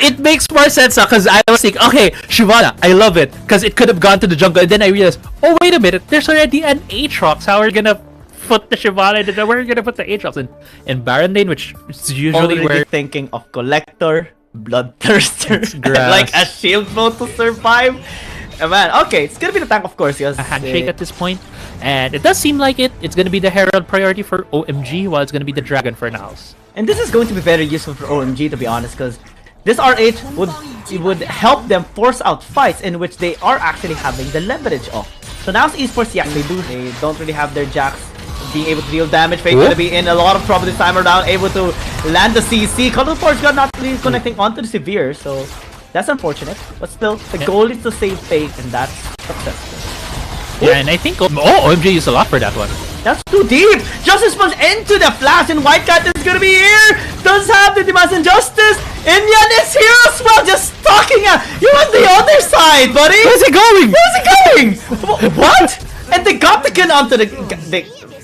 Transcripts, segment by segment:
it makes more sense now because I was thinking, okay, Shyvana, I love it because it could have gone to the jungle, and then I realized, oh wait a minute, there's already an Aatrox. How are we gonna put the Shyvana? And where are we gonna put the Aatrox in Baron lane, which is usually where thinking of Collector, Bloodthirster, like a shield mode to survive. Man, okay, it's gonna be the tank, of course. Yes, a handshake at this point, and it does seem like it's gonna be the Herald priority for OMG, while it's gonna be the Dragon for NAOS. And this is going to be very useful for OMG, to be honest, because this RH would help them force out fights in which they are actually having the leverage of. So NAOS Esports, yes, they don't really have their Jax being able to deal damage. Fate's gonna be in a lot of trouble this time around, able to land the CC. Color Force got not really connecting onto the Severe, so that's unfortunate, but still, the goal is to save Fate, and that's successful. Yeah, and I think OMG used a lot for that one. That's too deep! Justice Punch into the flash, and Whitecat is gonna be here! Does have the Demands and Justice! Indian is here as well, just stalking at you on the other side, buddy! Where's it going? Where's it going? What? And they got the kill onto the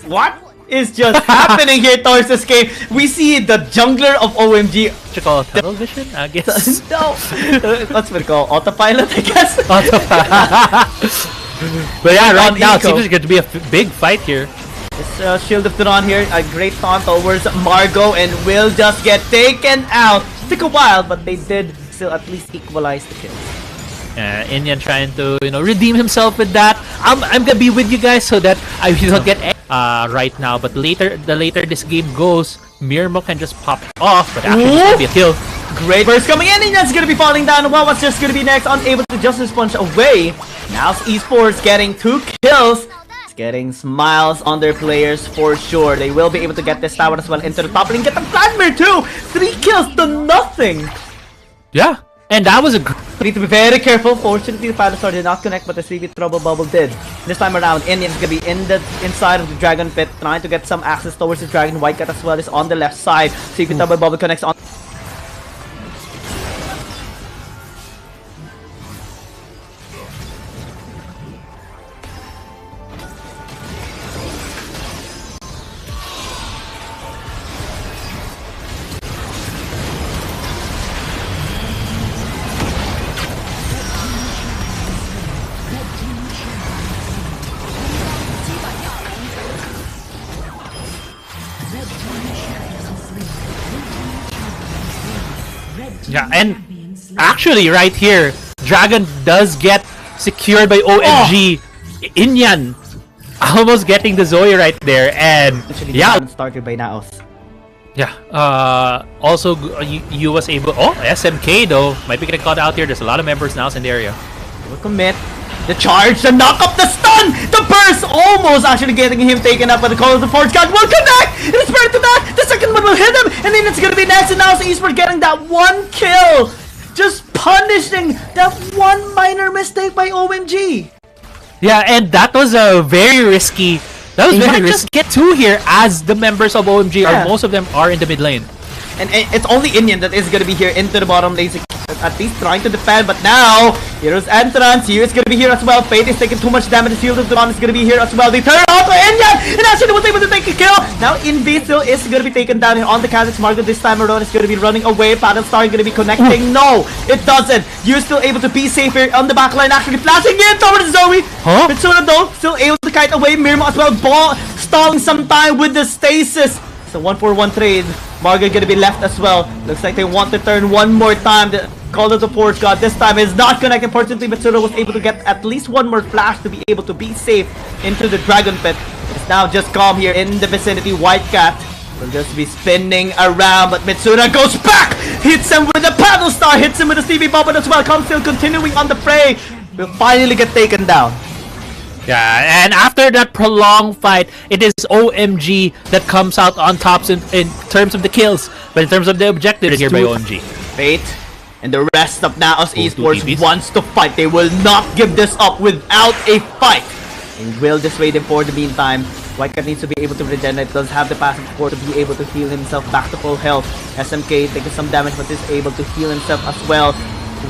what is just happening here towards this game? We see the jungler of OMG. What you call it? Tunnel vision, I guess. No, what's what we call autopilot, I guess. But yeah, right now it seems like it's going to be a big fight here. This Shield of Turon here, a great taunt towards Margot, and will just get taken out. Took a while, but they did still at least equalize the kill. Indian trying to redeem himself with that. I'm gonna be with you guys so that I don't get right now, but the later this game goes, Mirmo can just pop off, but actually it's gonna be a kill. Great burst coming in, Indian's gonna be falling down. Well, what's just gonna be next? Unable to Justice Punch away. NAOS Esports getting 2 kills. It's getting smiles on their players for sure. They will be able to get this tower as well into the top lane. Get the Vladimir too! 3 kills to nothing! Yeah. And that was a need to be very careful. Fortunately, the Final Star did not connect, but the 3v Trouble Bubble did. This time around, Indian's gonna be inside of the Dragon Pit, trying to get some access towards the Dragon. Whitecat as well is on the left side. 3v Trouble Bubble connects on. Yeah, and actually right here, Dragon does get secured by OMG. Inyan almost getting the Zoe right there, and yeah, started by NAOS. Yeah, also you was able. SMK though might be getting caught out here. There's a lot of members now in the area. Will commit the charge, the knock up, the stun, the burst, almost actually getting him taken up by the Call of the Forge God. Will connect. It is spread to that. The second one will hit him, and then it's gonna be next. And now Esports getting that 1 kill, just punishing that one minor mistake by OMG. Yeah, and that was a very risky. That was very risky. Get 2 here as the members of OMG, or most of them are in the mid lane. And it's only Indian that is gonna be here into the bottom lane, at least trying to defend. But now, here's Entrance. Here is gonna be here as well. Fate is taking too much damage. Shield of Dawn is gonna be here as well. They turn out to Indian, and actually was able to take a kill. Now Invisible is gonna be taken down, and on the Kha'Zix Margot this time around is gonna be running away. Battlestar gonna be connecting. No, it doesn't. You're still able to be safe here on the backline, actually flashing in towards Zoe. Mitsuna though, still able to kite away. Mirmo as well, stalling some time with the stasis. So 1-for-1 trade. Margot gonna be left as well. Looks like they want to turn one more time. The Call of the Forge God this time is not connected. Fortunately, Mitsuru was able to get at least one more flash to be able to be safe into the Dragon Pit. It's now just calm here in the vicinity. Whitecat will just be spinning around, but Mitsura goes back! Hits him with the Paddle Star, hits him with the Stevie Bubble as well. Comes still continuing on the fray. Will finally get taken down. Yeah, and after that prolonged fight, it is OMG that comes out on top in terms of the kills, but in terms of the objectives here by OMG. Fate and the rest of NAOS Esports wants to fight. They will not give this up without a fight. They will dissuade him for the meantime. Whitecat needs to be able to regenerate, does have the passive support to be able to heal himself back to full health. SMK taking some damage, but is able to heal himself as well.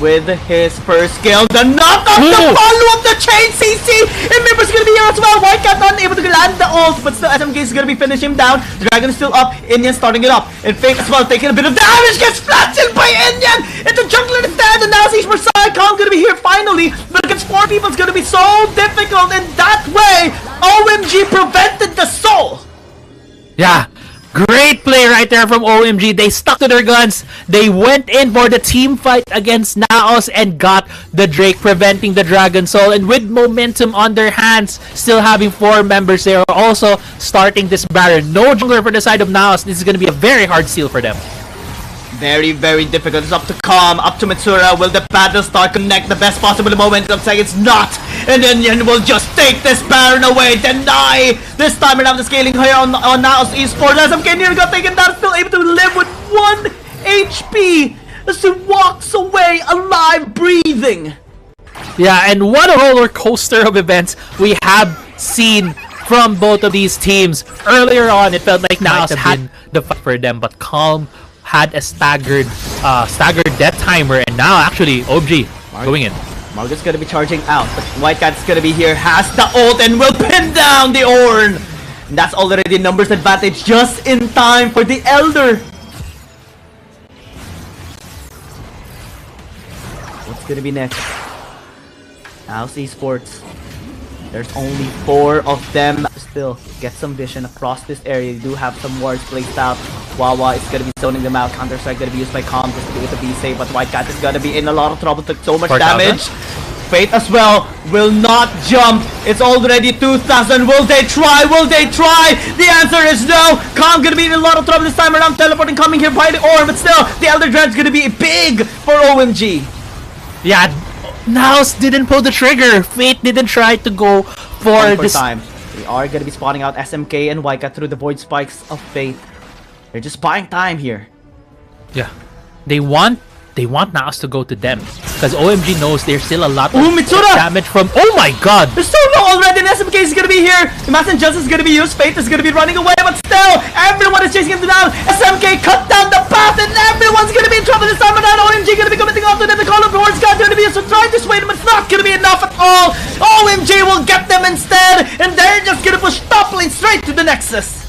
with his first kill. The knock-off, the follow-up, the chain CC! And Mimber's gonna be here as well. Whitecat not able to land the ult, but still SMK is gonna be finishing him down. Dragon is still up. Indian starting it up. And Fake as well, taking a bit of damage, gets flattened by Indian! It's a jungler instead, and now he's side. Calm gonna be here finally, but against 4 people it's gonna be so difficult, and that way, OMG prevented the soul! Yeah. Great play right there from OMG. They stuck to their guns. They went in for the team fight against NAOS and got the Drake, preventing the Dragon Soul. And with momentum on their hands, still having 4 members, they are also starting this Baron. No jungler for the side of NAOS. This is going to be a very hard steal for them. Very, very difficult. It's up to Calm, up to Mitsura. Will the battle start connect the best possible moment? Looks like it's not. And Indian will just take this Baron away. Deny. This time around the scaling here on NAOS Esports. SMK near got taken down. Still able to live with 1 HP. As he walks away alive, breathing. Yeah, and what a roller coaster of events we have seen from both of these teams. Earlier on, it felt like NAOS had the fight for them, but Calm had a staggered death timer, and now actually OMG going in. Margaret's gonna be charging out, but Whitecat's gonna be here, has the ult, and will pin down the Ornn. And that's already numbers advantage just in time for the Elder. What's gonna be next? NAOS Esports. There's only 4 of them. Still, get some vision across this area. You do have some wards placed out. Wawa is gonna be zoning them out. Counter-strike gonna be used by Calm just to be able to be safe. But Whitecat is gonna be in a lot of trouble. Took so much damage. Fate as well will not jump. It's already 2,000. Will they try? Will they try? The answer is no. Calm gonna be in a lot of trouble this time around. Teleporting coming here by the Ornn. But still, the Elder Dread's gonna be big for OMG. Yeah, NAOS didn't pull the trigger. Fate didn't try to go for this time. They are gonna be spawning out SMK and Whitecat through the void spikes of Fate. They're just buying time here. Yeah, they want NAOS to go to them because OMG knows there's still a lot of damage from. Oh my God! There's so low already, and SMK is gonna be here. The Mass Injustice is gonna be used. Fate is gonna be running away, but still, everyone is chasing him down. SMK cut down the path, and everyone's gonna be in trouble this time around. OMG gonna be committing off to them. The Call of the Hordes got gonna be used to try to sway them. It's not gonna be enough at all. OMG will get them instead, and they're just gonna push top lane straight to the Nexus.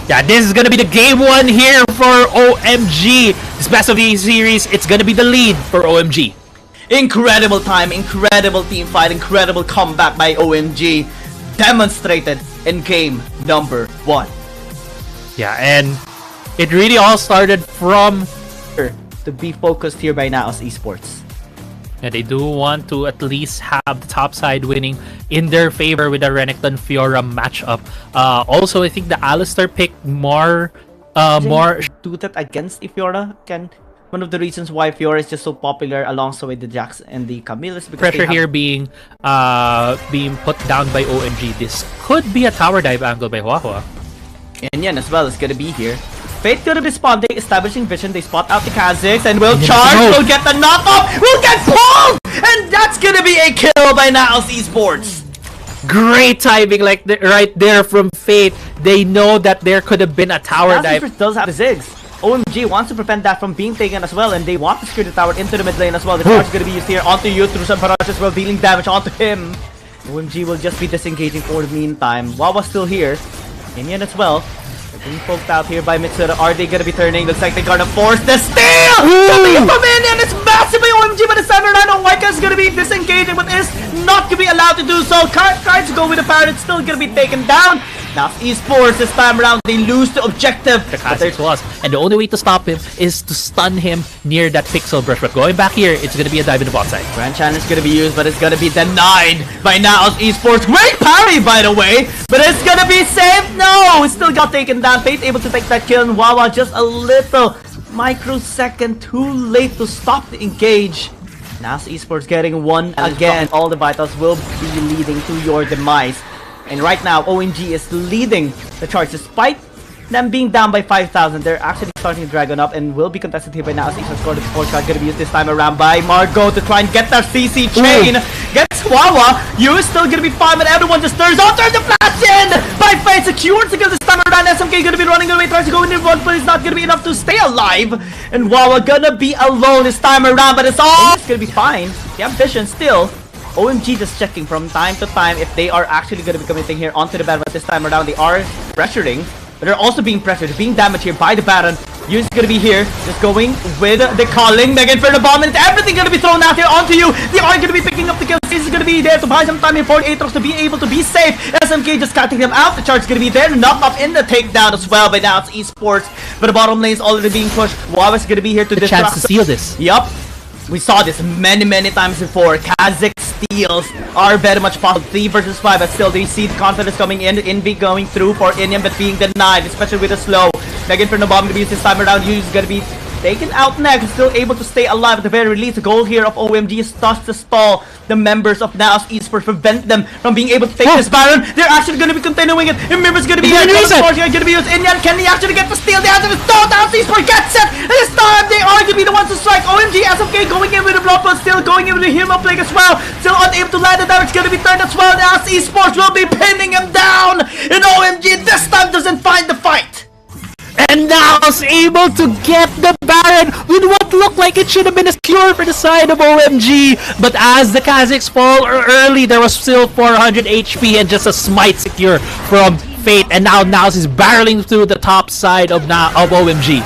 Yeah, this is gonna be the game 1 here for OMG. This best of the series, it's gonna be the lead for OMG. Incredible time, incredible team fight, incredible comeback by OMG. Demonstrated in game number 1. Yeah, and it really all started from to be focused here by NAOS Esports. Yeah, they do want to at least have the top side winning in their favor with the Renekton Fiora matchup. Also, I think the Alistar pick more do that against Fiora. One of the reasons why Fiora is just so popular alongside with the Jax and the Camille is because pressure here being put down by OMG. This could be a tower dive angle by Huahua. And yan as well is gonna be here. Fate gonna be spawning, establishing vision. They spot out the Kazakhs and will charge. Will get the knockoff. Will get pulled, and that's gonna be a kill by NAOS Esports. Great timing, like right there from Fate. They know that there could have been a tower dive. NAOS does have the Ziggs. OMG wants to prevent that from being taken as well, and they want to secure the tower into the mid lane as well. The charge is gonna be used here onto you through some barrage as well, dealing damage onto him. OMG will just be disengaging for the meantime. Wawa's still here. Indian as well. Being poked out here by Mitsura. Are they gonna be turning? Looks like they're gonna force the steal! Coming in from Indian! It's massive by OMG, but the Samurai on White is gonna be disengaging, but is not gonna be allowed to do so. Tries to go with the Parrot, still gonna be taken down. Now Esports this time around, they lose the objective. The classic was, and the only way to stop him is to stun him near that pixel brush. But going back here, it's gonna be a dive in the bot side. Grand Challenge is gonna be used, but it's gonna be denied by NAOS Esports. Great parry, by the way, but it's gonna be saved. No, it still got taken down. Fate able to take that kill, and Wawa just a little microsecond too late to stop the engage. NAOS Esports getting one again. All the vitals will be leading to your demise. And right now, OMG is leading the charge despite them being down by 5,000. They're actually starting to Dragon up and will be contested here by NAOS Esports. The support card going to be used this time around by Margot to try and get that CC chain. Gets Wawa. You is still gonna be fine, but everyone just turns on. Turn the flash in by Fate. Secured because this time around SMK gonna be running away. Tries to go in one, but it's not gonna be enough to stay alive. And Wawa gonna be alone this time around, but it's all gonna be fine. They have vision still. OMG just checking from time to time if they are actually gonna be committing here onto the Baron, but this time around they are pressuring. But they're also being pressured, being damaged here by the Baron. Yu's gonna be here, just going with the calling. Mega Inferno Bomb, and everything gonna be thrown out here onto you. They are gonna be picking up the kills. This is gonna be there to buy some time here for Aatrox to be able to be safe. SMK just cutting them out. The charge is gonna be there, knocked up in the takedown as well. By now it's Esports, but the bottom lane is already being pushed. Wawa's gonna be here to chance to steal this. Yup. We saw this many times before. Kazakh steals are very much possible. 3 versus 5, but still they see the confidence coming in. Envy going through for Indian, but being denied, especially with the slow. Mega Inferno Bomb gonna be used this time around. Yu's gonna be taken out next, still able to stay alive at the very least. The goal here of OMG is to stall the members of NAOS Esports, prevent them from being able to take this Baron. They're actually going to be continuing it. Remember's going to be here. Going to be used. Indian, can he actually get the steal? The answer is no. NAOS Esports gets it. And this time they are going to be the ones to strike. OMG, SFK going in with the blood, but still going in with the hero play as well. Still unable to land the damage. Going to be turned as well. NAOS Esports will be pinning him down. And OMG this time doesn't find the fight. And now is able to get the Baron with what looked like it should have been a cure for the side of OMG. But as the Kazakhs fall early, there was still 400 HP and just a smite secure from Fate. And now NAOS is barreling through the top side of OMG.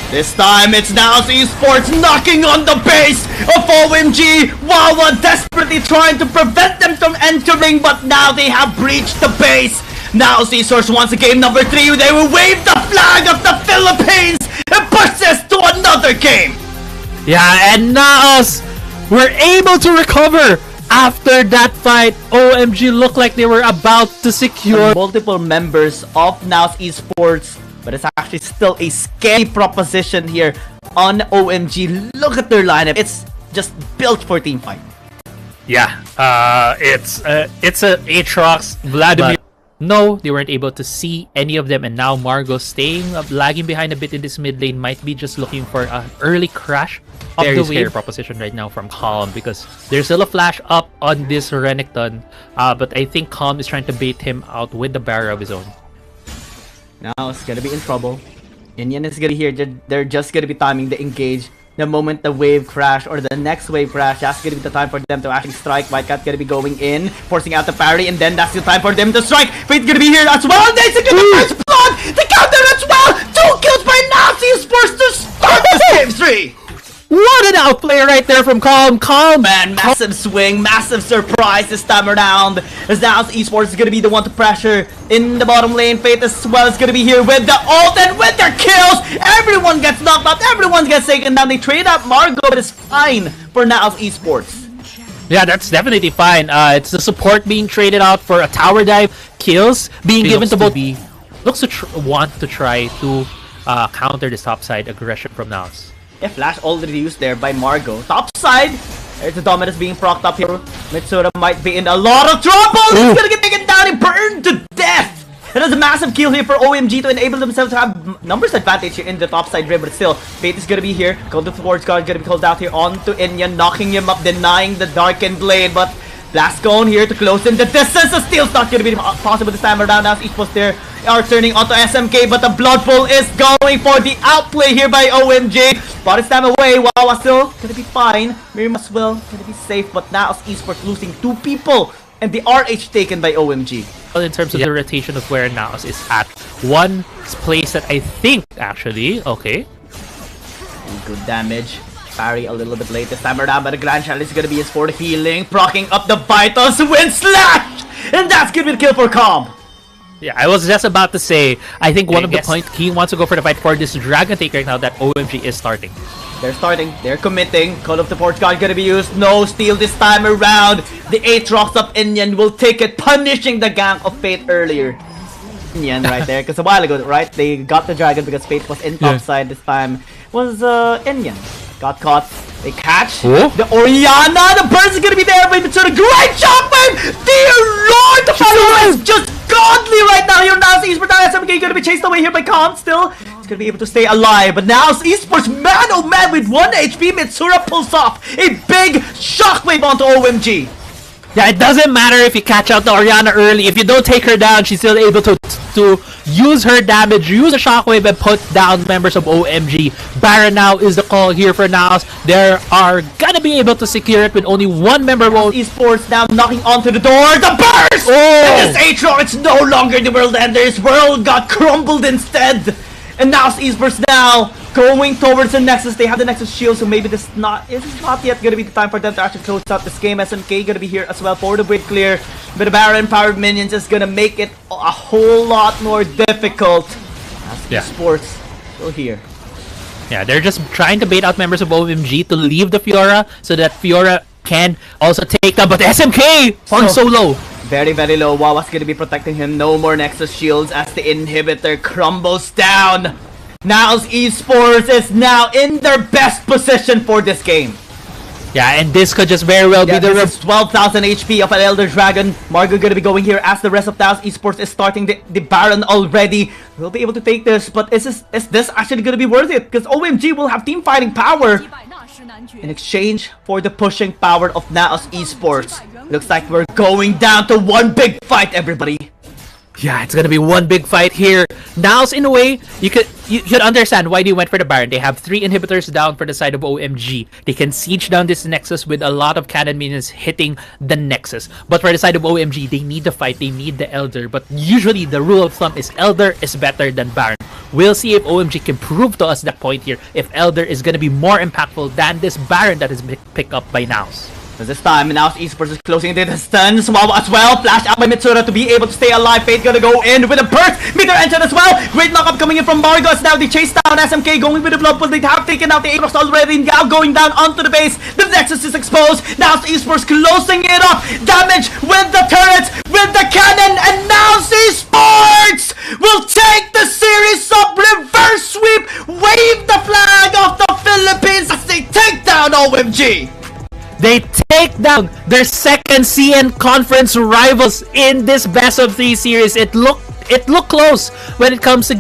This time it's NAOS Esports knocking on the base of OMG. Wawa desperately trying to prevent them from entering, but now they have breached the base. NAOS Esports wants a game number 3. They will wave the flag of the Philippines and push this to another game. Yeah, and NAOS were able to recover after that fight. OMG looked like they were about to secure multiple members of NAOS Esports, but it's actually still a scary proposition here on OMG. Look at their lineup. It's just built for team fight. Yeah, it's a Aatrox, Vladimir. No, they weren't able to see any of them, and now Margo staying lagging behind a bit in this mid lane might be just looking for an early crash of the scary proposition right now from Calm, because there's still a flash up on this Renekton, but I think Calm is trying to bait him out with the barrier of his own. Now it's gonna be in trouble. Indian is gonna be here. They're just gonna be timing the engage. The moment the wave crash or the next wave crash, that's gonna be the time for them to actually strike. Whitecat gonna be going in, forcing out the parry, and then that's the time for them to strike. Fate's gonna be here as well. And they secure the first blood. The counter as well. 2 kills by NAOS Esports to start this game 3. What an outplay right there from Calm. Calm, man, massive swing, massive surprise this time around. As NAOS Esports is gonna be the one to pressure in the bottom lane. Fate as well is gonna be here with the ult and with their kills. Everyone gets knocked out, everyone gets taken down. They trade out Margo, but it's fine for NAOS Esports. Yeah, that's definitely fine. It's the support being traded out for a tower dive, kills being given to both. Looks to want to try to counter this topside aggression from NAOS. Yeah, flash already used there by Margo. Top side, there's the Dominus being procced up here. Mitsura might be in a lot of trouble. He's gonna get taken down and burned to death. It is a massive kill here for OMG to enable themselves to have numbers advantage here in the top side river. But still, Fate is gonna be here. Called the Forge Guard gonna be called out here onto Inyan, knocking him up, denying the Darkened Blade. But Blast going here to close in the distance. The steal's not gonna be possible this time around as Esports there are turning onto SMK, but the Blood Pool is going for the outplay here by OMG. Body slam away. Wawa still gonna be fine. Miriam as well gonna be safe, but now Esports losing 2 people and the RH taken by OMG. Well, in terms of the rotation of where NAOS is at, one place that I think actually good damage. Parry a little bit late this time around, but the Grand Challenge is gonna be his for the healing, procking up the Vitals, Wind Slash, and that's gonna be the kill for Calm. Yeah, I was just about to say, I think one of the points he wants to go for the fight for this Dragon Take right now that OMG is starting. They're starting, they're committing. Call of the Forge Guard gonna be used. No steal this time around. The Aatrox of Inyan will take it, punishing the gank of Fate earlier. Inyan right there, because a while ago, right, they got the Dragon because Fate was in top side this time. Was Inyan. Got caught. They catch the Oriana. The burst is gonna be there, but it's a great shockwave. Dear Lord, the follower is just godly right now. Here now, SMK gonna be chased away here by Calm. Still, it's gonna be able to stay alive, but now Esports, man oh man, with 1 HP, Mitsura pulls off a big shockwave onto OMG. Yeah, it doesn't matter if you catch out the Orianna early. If you don't take her down, she's still able to use her damage, use a shockwave, and put down members of OMG. Baron now is the call here for NAOS. They are gonna be able to secure it with only one member of Esports now knocking onto the door. The burst! And this Aatrox, it's no longer the world enders. World got crumbled instead. And now Esports now going towards the Nexus. They have the Nexus shield, so maybe this is not yet gonna be the time for them to actually close out this game. SMK gonna be here as well for the win clear, but the Baron powered minions is gonna make it a whole lot more difficult. As Esports still here. Yeah, they're just trying to bait out members of OMG to leave the Fiora so that Fiora can also take them. But SMK falling so low. Very, very low. Wawa's gonna be protecting him. No more Nexus shields as the inhibitor crumbles down. NAOS Esports is now in their best position for this game. Yeah, and this could just very well be the... This is 12,000 HP of an Elder Dragon. Margo gonna be going here as the rest of NAOS Esports is starting the Baron already. We'll be able to take this, but is this actually gonna be worth it? Because OMG will have team fighting power in exchange for the pushing power of NAOS Esports. Looks like we're going down to one big fight, everybody. Yeah, it's gonna be one big fight here. NAOS, in a way, you could understand why they went for the Baron. They have 3 inhibitors down for the side of OMG. They can siege down this Nexus with a lot of cannon minions hitting the Nexus. But for the side of OMG, they need the fight. They need the Elder. But usually, the rule of thumb is Elder is better than Baron. We'll see if OMG can prove to us that point here. If Elder is gonna be more impactful than this Baron that is picked up by NAOS. This time, NAOS Esports is closing the distance. Wawa as well. Flash out by Mitsura to be able to stay alive. Fate gonna go in with a burst. Meter engine as well. Great knockup coming in from Margos. Now they chase down SMK going with the blood, but they have taken out the Aatrox already. Now going down onto the base. The Nexus is exposed. NAOS Esports closing it up. Damage with the turrets, with the cannon, and NAOS Esports will take the series up. Reverse sweep. Wave the flag of the Philippines as they take down OMG. They take down their second CN conference rivals in this best of 3 series. It looked close when it comes to